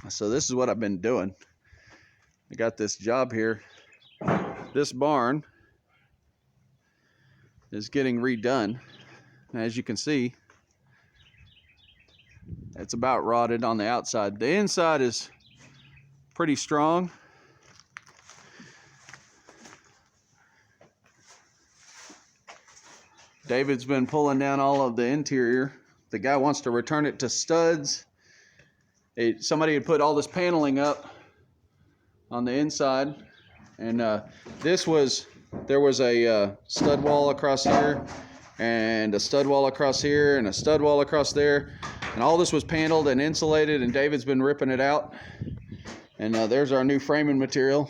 So this is what I've been doing. I got this job here. This barn is getting redone. As you can see, it's about rotted on the outside. The inside is pretty strong. David's been pulling down all of the interior. The guy wants to return it to studs. Somebody had put all this paneling up on the inside, and there was a stud wall across here, and a stud wall across here, and a stud wall across there, and all this was paneled and insulated, and David's been ripping it out. And there's our new framing material.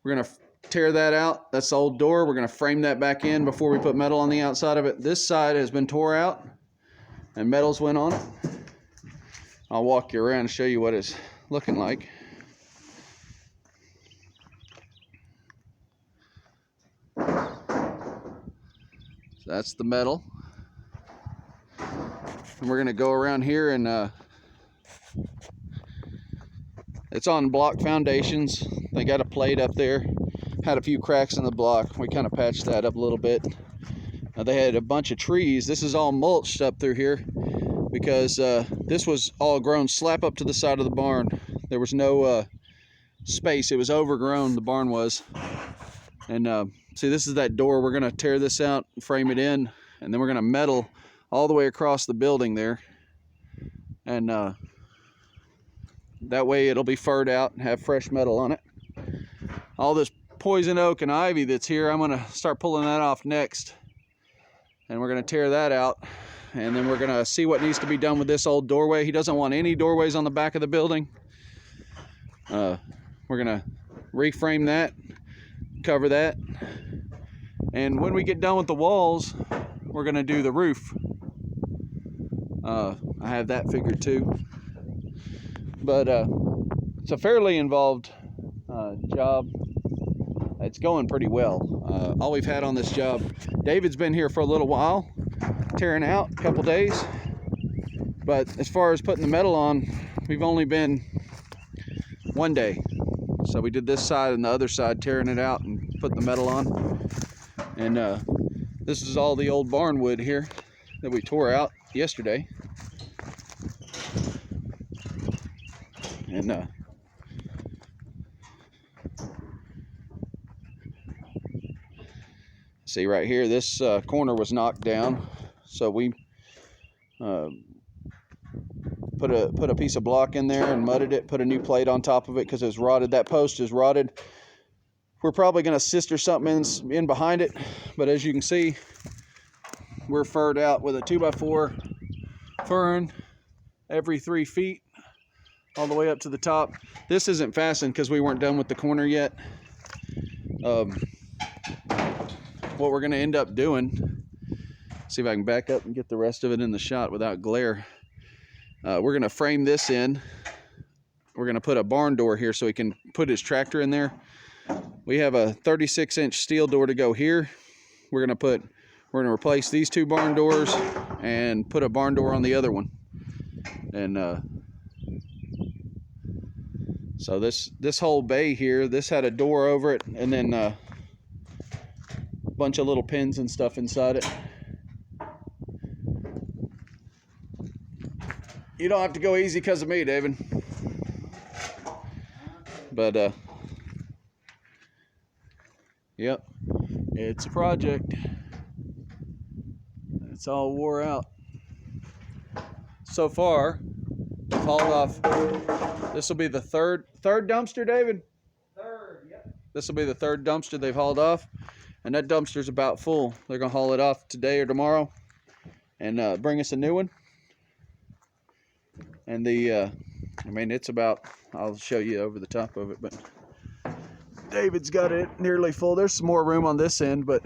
We're gonna tear that out. That's the old door. We're gonna frame that back in before we put metal on the outside of it. This side has been tore out and metals went on it. I'll walk you around and show you what it's looking like. So that's the metal. And we're gonna go around here, and it's on block foundations. They got a plate up there. Had a few cracks in the block. We kind of patched that up a little bit. They had a bunch of trees. This is all mulched up through here because this was all grown slap up to the side of the barn. There was no space. It was overgrown, the barn was. And see, this is that door. We're going to tear this out, frame it in, and then we're going to metal all the way across the building there. And that way it'll be furred out and have fresh metal on it. All this poison oak and ivy that's here, I'm going to start pulling that off next. And we're going to tear that out. And then we're going to see what needs to be done with this old doorway. He doesn't want any doorways on the back of the building. We're going to reframe that, cover that. And when we get done with the walls, we're going to do the roof. I have that figured too. But it's a fairly involved job. It's going pretty well. All we've had on this job, David's been here for a little while, tearing out a couple days. But as far as putting the metal on, we've only been one day. So we did this side and the other side, tearing it out and putting the metal on. And this is all the old barn wood here that we tore out yesterday. And see right here, this corner was knocked down, so we put a piece of block in there and mudded it, put a new plate on top of it because it was rotted. That post is rotted. We're probably going to sister something in behind it, but as you can see, we're furred out with a 2x4 furring every 3 feet all the way up to the top. This isn't fastened because we weren't done with the corner yet. What we're going to end up doing, see if I can back up and get the rest of it in the shot without glare. We're going to frame this in. We're going to put a barn door here so he can put his tractor in there. We have a 36-inch steel door to go here. We're going to replace these 2 barn doors and put a barn door on the other one. And so this whole bay here, this had a door over it, and then a bunch of little pins and stuff inside it. You don't have to go easy because of me, David. But yep, it's a project. It's all wore out. So far, they've hauled off. This will be the third dumpster, David? Third, yep. This will be the 3rd dumpster they've hauled off. And that dumpster's about full. They're going to haul it off today or tomorrow and bring us a new one. And I mean, it's about, I'll show you over the top of it, but David's got it nearly full. There's some more room on this end, but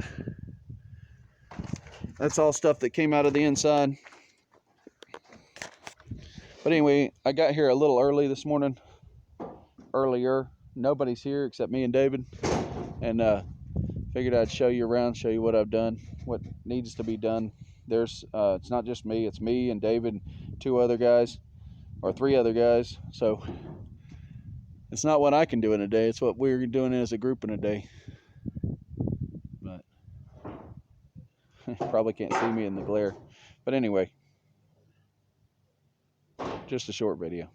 that's all stuff that came out of the inside. But anyway, I got here a little early this morning. Earlier. Nobody's here except me and David. And figured I'd show you around, show you what I've done, what needs to be done. There's it's not just me, it's me and David and 2 other guys. or 3 other guys. So it's not what I can do in a day, it's what we're doing as a group in a day. But probably can't see me in the glare. But anyway, just a short video.